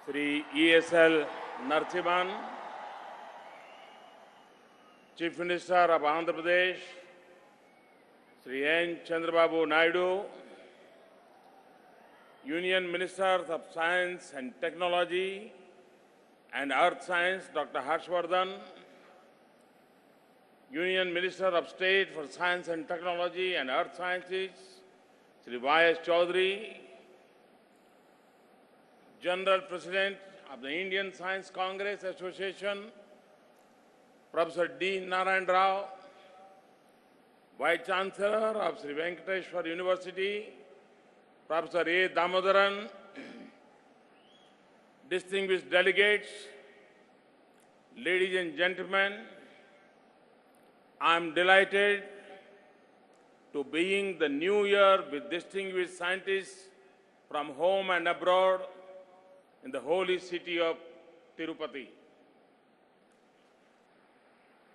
Sri ESL Narasimhan, Chief Minister of Andhra Pradesh, Sri N. Chandrababu Naidu, Union Ministers of Science and Technology and Earth Science, Dr. Harshvardhan, Union Minister of State for Science and Technology and Earth Sciences, Sri Y.S. Chaudhary, General President of the Indian Science Congress Association, Professor D. Narayan Rao, Vice Chancellor of Sri Venkateshwar University, Professor A. Damodaran, distinguished delegates, ladies and gentlemen, I am delighted to begin the new year with distinguished scientists from home and abroad in the holy city of Tirupati.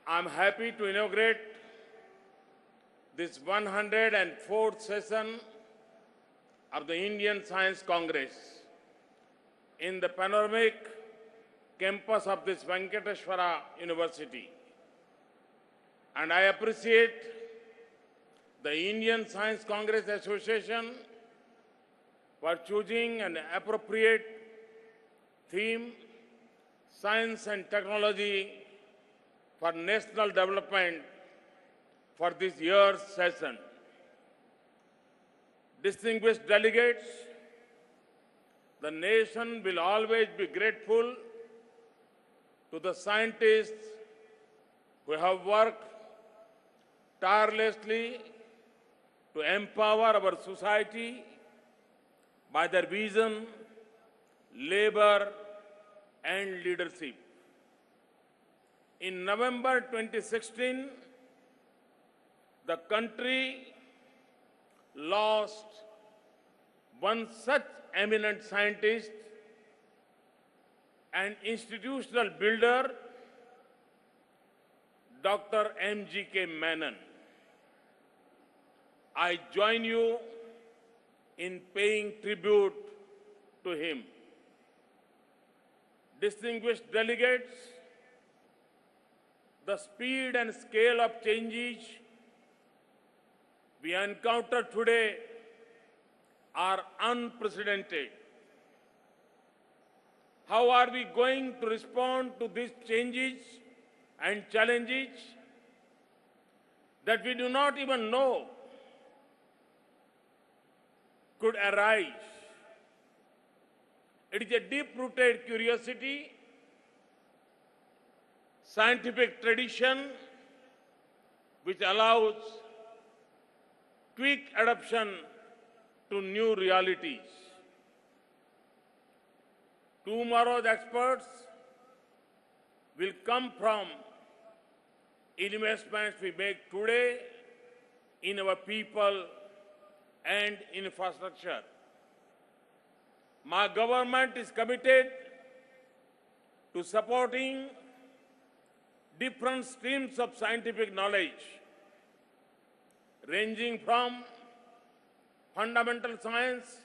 I am happy to inaugurate this 104th session of the Indian Science Congress in the panoramic campus of this Venkateshwara University. And I appreciate the Indian Science Congress Association for choosing an appropriate theme, science and technology for national development for this year's session. Distinguished delegates, the nation will always be grateful to the scientists who have worked tirelessly to empower our society by their vision, labor, and leadership. In November 2016, the country lost one such eminent scientist and institutional builder, Dr. M.G.K. Menon. I join you in paying tribute to him. Distinguished delegates, the speed and scale of changes we encounter today are unprecedented. How are we going to respond to these changes and challenges that we do not even know could arise? It is a deep-rooted curiosity, scientific tradition which allows quick adaptation to new realities. Tomorrow's experts will come from investments we make today in our people and infrastructure. My government is committed to supporting different streams of scientific knowledge, ranging from fundamental science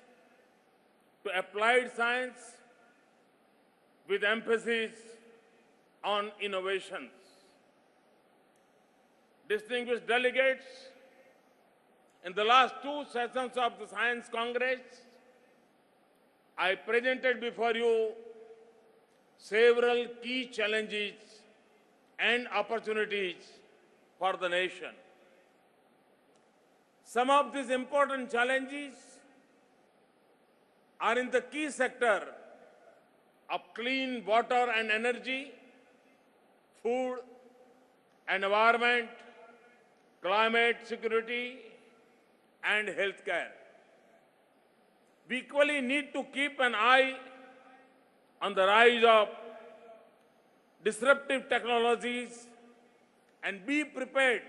to applied science with emphasis on innovations. Distinguished delegates, in the last two sessions of the Science Congress, I presented before you several key challenges and opportunities for the nation. Some of these important challenges are in the key sector of clean water and energy, food, environment, climate security, and healthcare. We equally need to keep an eye on the rise of disruptive technologies and be prepared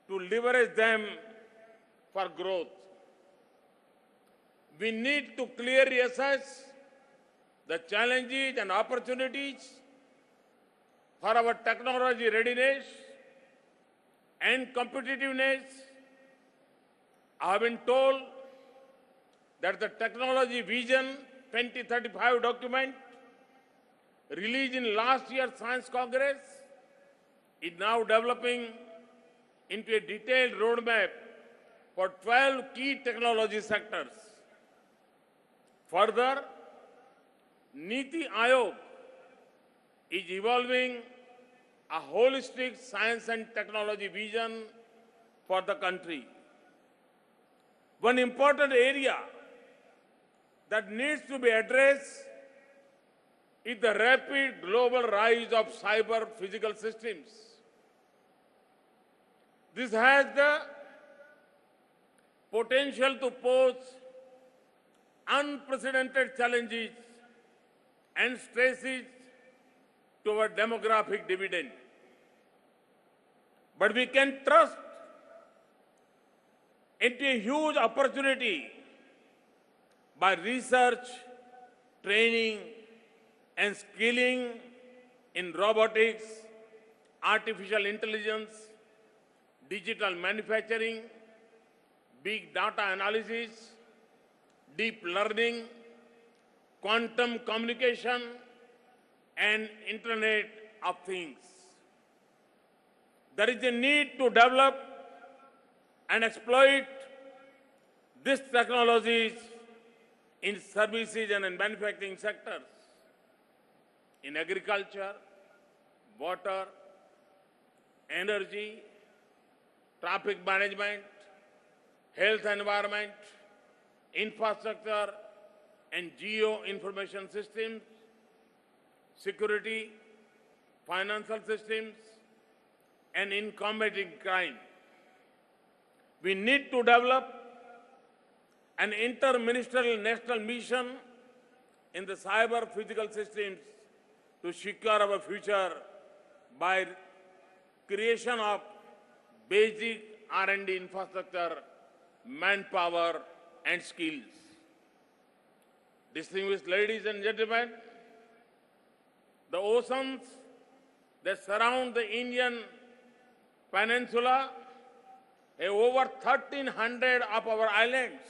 to leverage them for growth. We need to clearly assess the challenges and opportunities for our technology readiness and competitiveness. I have been told that the technology vision 2035 document released in last year's Science Congress is now developing into a detailed roadmap for 12 key technology sectors. Further, Niti Aayog is evolving a holistic science and technology vision for the country. One important area that needs to be addressed is the rapid global rise of cyber physical systems. This has the potential to pose unprecedented challenges and stresses to our demographic dividend. But we can trust into a huge opportunity by research, training, and skilling in robotics, artificial intelligence, digital manufacturing, big data analysis, deep learning, quantum communication, and Internet of Things. There is a need to develop and exploit these technologies in services and in manufacturing sectors, in agriculture, water, energy, traffic management, health environment, infrastructure and geo-information systems, security, financial systems, and in combating crime. We need to develop an inter-ministerial national mission in the cyber physical systems to secure our future by creation of basic R&D infrastructure, manpower, and skills. Distinguished ladies and gentlemen, the oceans that surround the Indian peninsula have over 1,300 of our islands.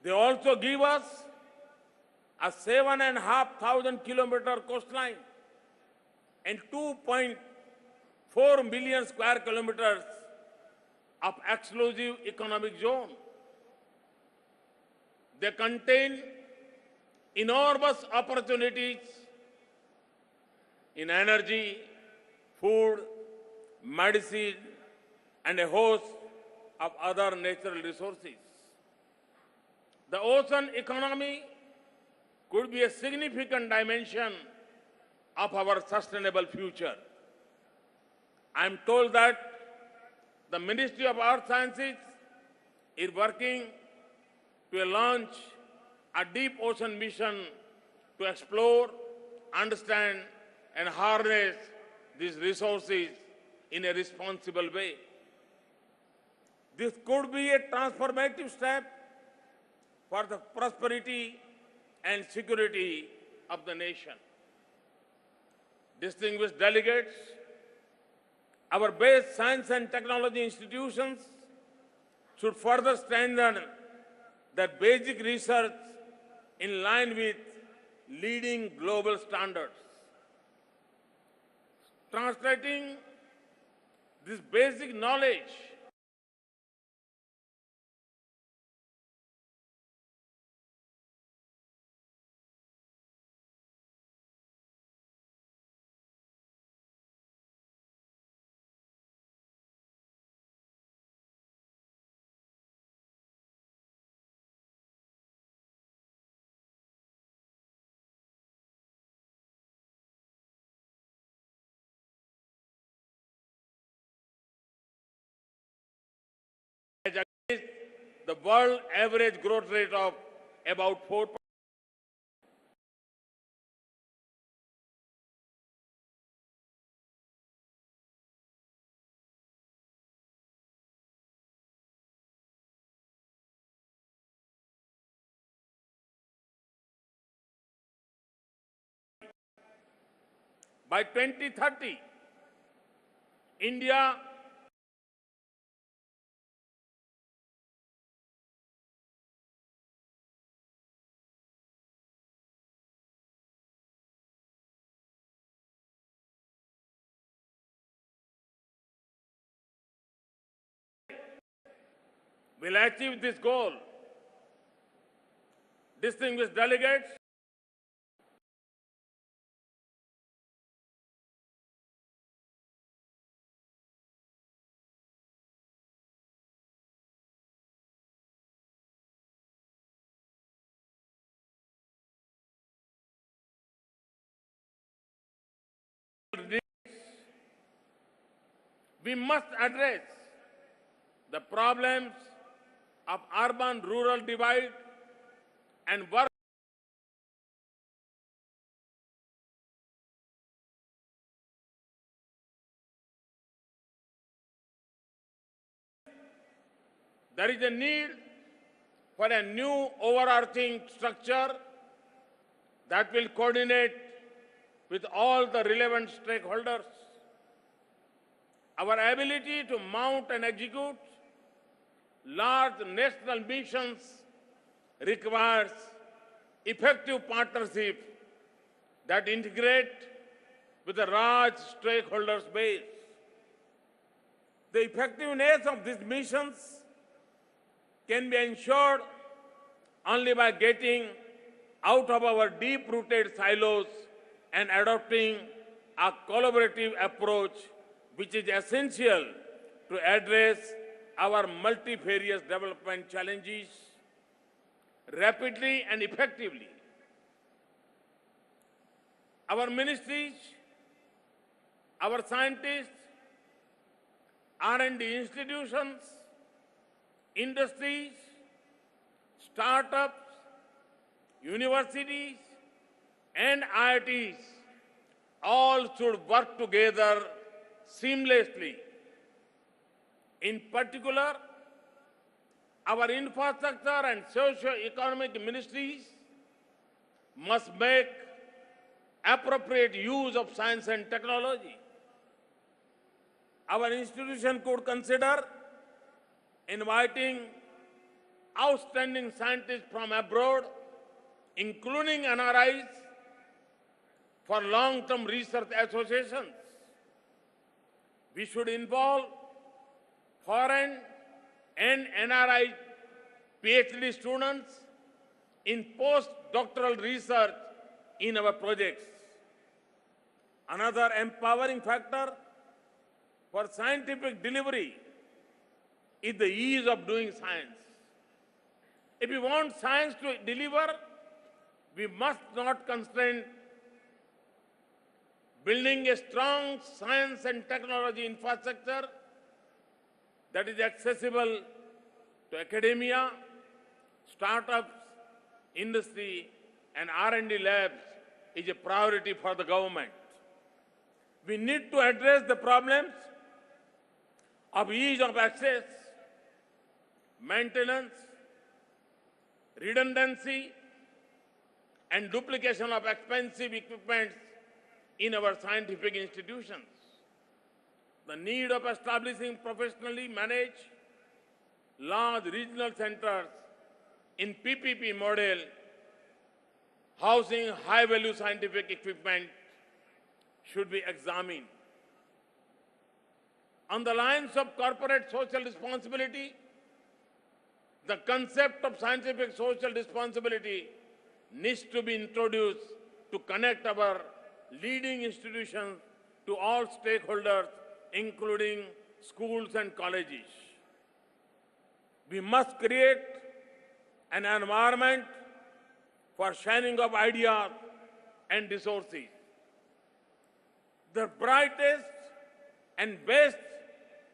They also give us a 7,500 kilometer coastline and 2.4 million square kilometers of exclusive economic zone. They contain enormous opportunities in energy, food, medicine, and a host of other natural resources. The ocean economy could be a significant dimension of our sustainable future. I am told that the Ministry of Earth Sciences is working to launch a deep ocean mission to explore, understand, and harness these resources in a responsible way. This could be a transformative step for the prosperity and security of the nation. Distinguished delegates, our base science and technology institutions should further strengthen their basic research in line with leading global standards. Translating this basic knowledge against the world average growth rate of about 4%. By 2030, India will achieve this goal. Distinguished delegates, we must address the problems of urban-rural divide and work there is a need for a new overarching structure that will coordinate with all the relevant stakeholders. Our ability to mount and execute large national missions requires effective partnership that integrate with a large stakeholders base. The effectiveness of these missions can be ensured only by getting out of our deep-rooted silos and adopting a collaborative approach which is essential to address our multifarious development challenges rapidly and effectively. Our ministries, our scientists, R&D institutions, industries, startups, universities, and IITs all should work together seamlessly. In particular, our infrastructure and socio-economic ministries must make appropriate use of science and technology. Our institution could consider inviting outstanding scientists from abroad, including NRIs, for long-term research associations. We should involve foreign and NRI PhD students in postdoctoral research in our projects. Another empowering factor for scientific delivery is the ease of doing science. If we want science to deliver, we must not constrain building a strong science and technology infrastructure that is accessible to academia, startups, industry, and R&D labs is a priority for the government. We need to address the problems of ease of access, maintenance, redundancy, and duplication of expensive equipment in our scientific institutions. The need of establishing professionally managed large regional centers in PPP model housing high-value scientific equipment should be examined. On the lines of corporate social responsibility, the concept of scientific social responsibility needs to be introduced to connect our leading institutions to all stakeholders, including schools and colleges. We must create an environment for sharing of ideas and resources. The brightest and best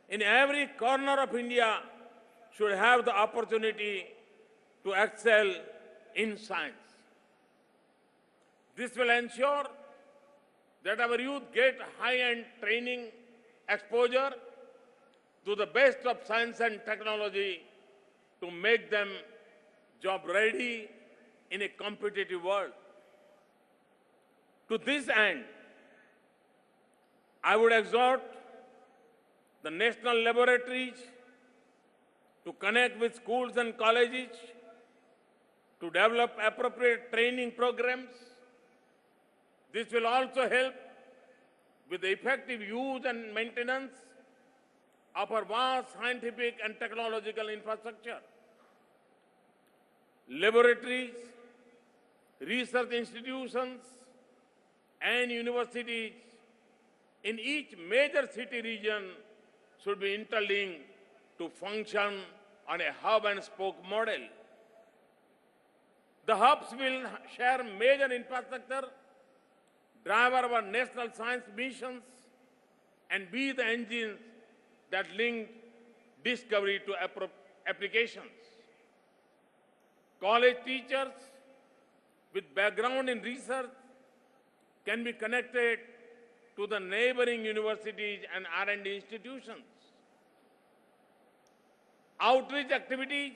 in every corner of India should have the opportunity to excel in science. This will ensure that our youth get high-end training exposure to the best of science and technology to make them job-ready in a competitive world. To this end, I would exhort the national laboratories to connect with schools and colleges to develop appropriate training programs. This will also help with the effective use and maintenance of our vast scientific and technological infrastructure. Laboratories, research institutions, and universities in each major city region should be interlinked to function on a hub and spoke model. The hubs will share major infrastructure, drive our national science missions, and be the engines that link discovery to applications. College teachers with background in research can be connected to the neighboring universities and R&D institutions. Outreach activities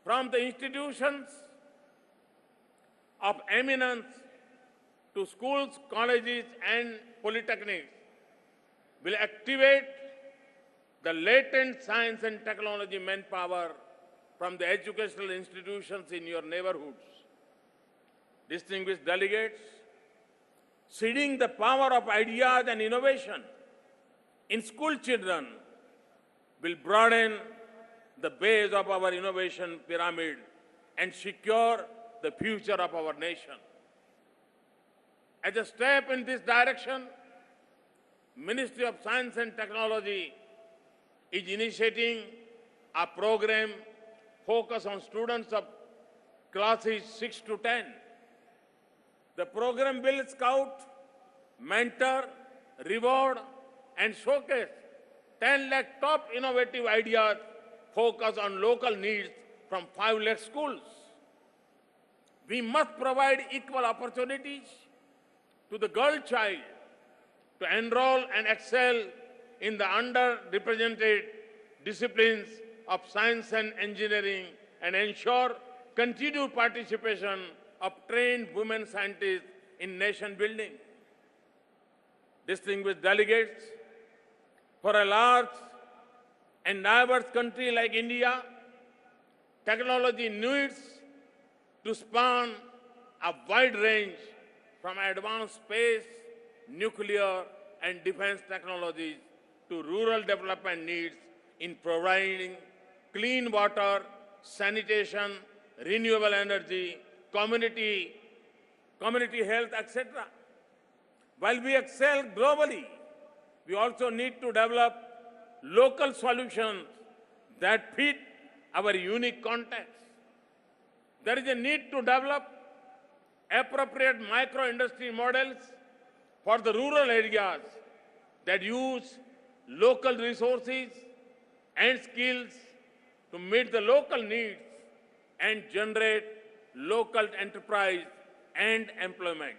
from the institutions of eminence to schools, colleges, and polytechnics will activate the latent science and technology manpower from the educational institutions in your neighborhoods. Distinguished delegates, seeding the power of ideas and innovation in school children will broaden the base of our innovation pyramid and secure the future of our nation. As a step in this direction, Ministry of Science and Technology is initiating a program focused on students of classes 6 to 10. The program will scout, mentor, reward, and showcase 10 lakh top innovative ideas focused on local needs from 5 lakh schools. We must provide equal opportunities to the girl child to enroll and excel in the underrepresented disciplines of science and engineering and ensure continued participation of trained women scientists in nation building. Distinguished delegates, for a large and diverse country like India, technology needs to span a wide range from advanced space, nuclear, and defense technologies to rural development needs in providing clean water, sanitation, renewable energy, community health, etc. While we excel globally, we also need to develop local solutions that fit our unique context. There is a need to develop appropriate micro-industry models for the rural areas that use local resources and skills to meet the local needs and generate local enterprise and employment.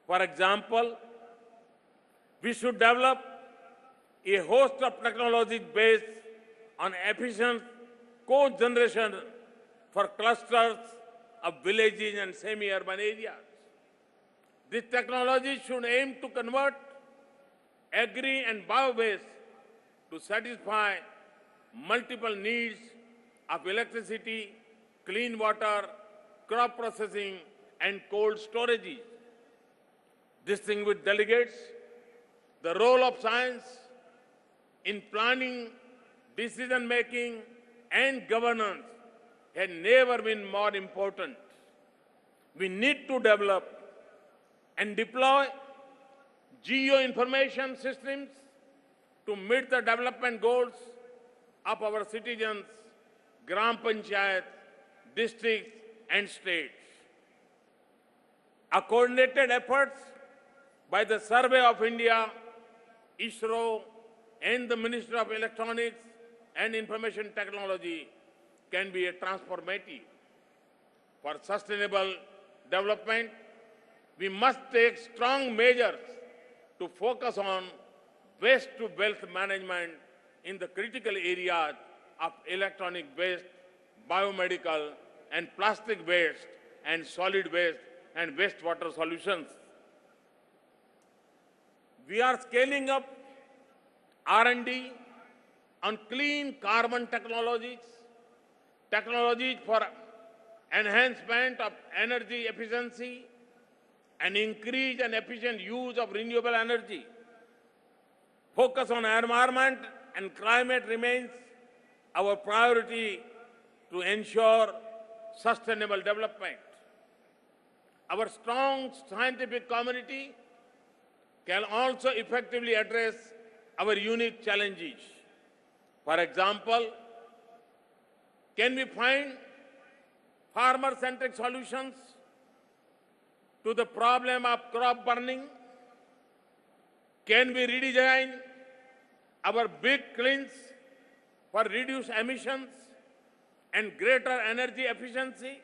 For example, we should develop a host of technologies based on efficient co-generation for clusters of villages and semi-urban areas. This technology should aim to convert agri and bio-waste to satisfy multiple needs of electricity, clean water, crop processing, and cold storage. Distinguished delegates, the role of science in planning, decision-making, and governance has never been more important. We need to develop and deploy geo-information systems to meet the development goals of our citizens, gram panchayat, districts, and states. A coordinated efforts by the Survey of India, ISRO, and the Ministry of Electronics and Information Technology can be a transformative. For sustainable development, we must take strong measures to focus on waste-to-wealth management in the critical areas of electronic waste, biomedical and plastic waste, and solid waste and wastewater solutions. We are scaling up R&D on clean carbon technologies, technologies for enhancement of energy efficiency, and increase and efficient use of renewable energy. Focus on environment and climate remains our priority to ensure sustainable development. Our strong scientific community can also effectively address our unique challenges. For example, can we find farmer-centric solutions to the problem of crop burning? Can we redesign our big kilns for reduced emissions and greater energy efficiency?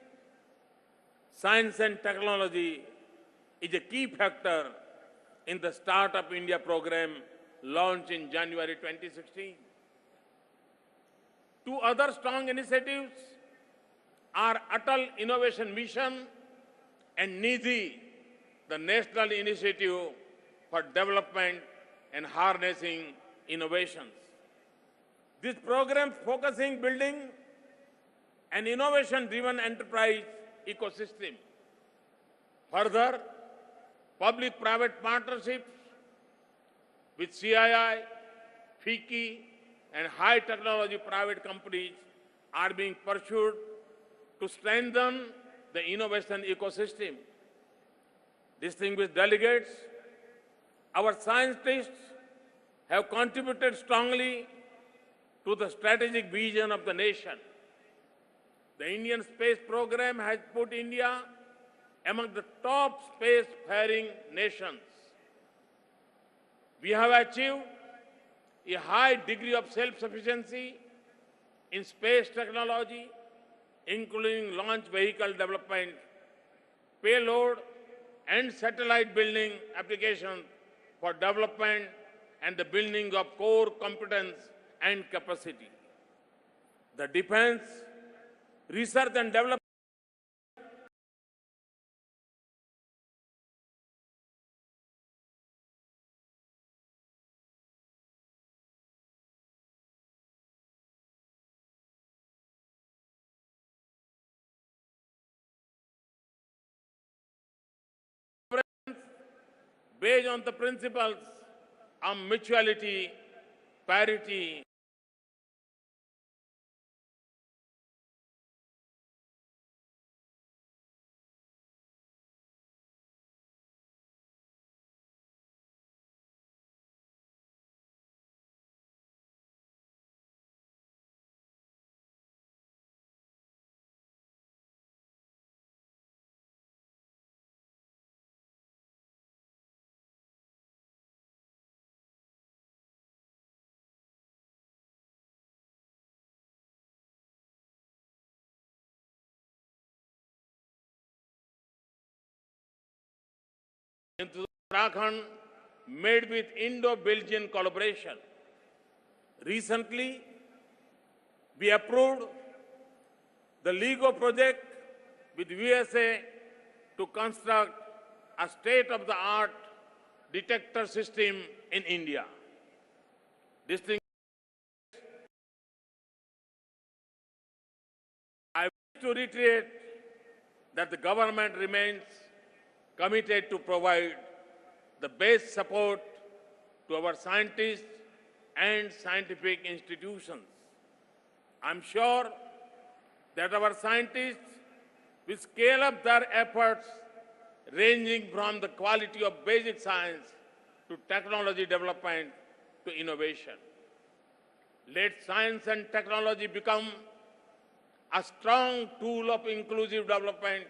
Science and technology is a key factor in the Startup India program launched in January 2016. Two other strong initiatives are Atal Innovation Mission and NIDHI, the National Initiative for Development and Harnessing Innovations. This program focusing building an innovation-driven enterprise ecosystem. Further, public-private partnerships with CII, FICCI, and high-technology private companies are being pursued to strengthen the innovation ecosystem. Distinguished delegates, our scientists have contributed strongly to the strategic vision of the nation. The Indian space program has put India among the top space-faring nations. We have achieved a high degree of self-sufficiency in space technology, including launch vehicle development, payload, and satellite building applications for development and the building of core competence and capacity. The defense, research and development based on the principles of mutuality, parity, into Uttarakhand made with Indo-Belgian collaboration. Recently, we approved the LEGO project with USA to construct a state-of-the-art detector system in India. Distinguished, I wish to reiterate that the government remains committed to provide the best support to our scientists and scientific institutions. I'm sure that our scientists will scale up their efforts ranging from the quality of basic science to technology development to innovation. Let science and technology become a strong tool of inclusive development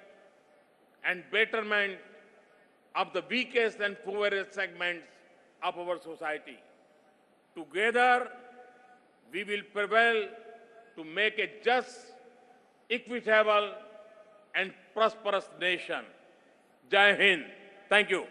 and betterment of the weakest and poorest segments of our society. Together, we will prevail to make a just, equitable, and prosperous nation. Jai Hind. Thank you.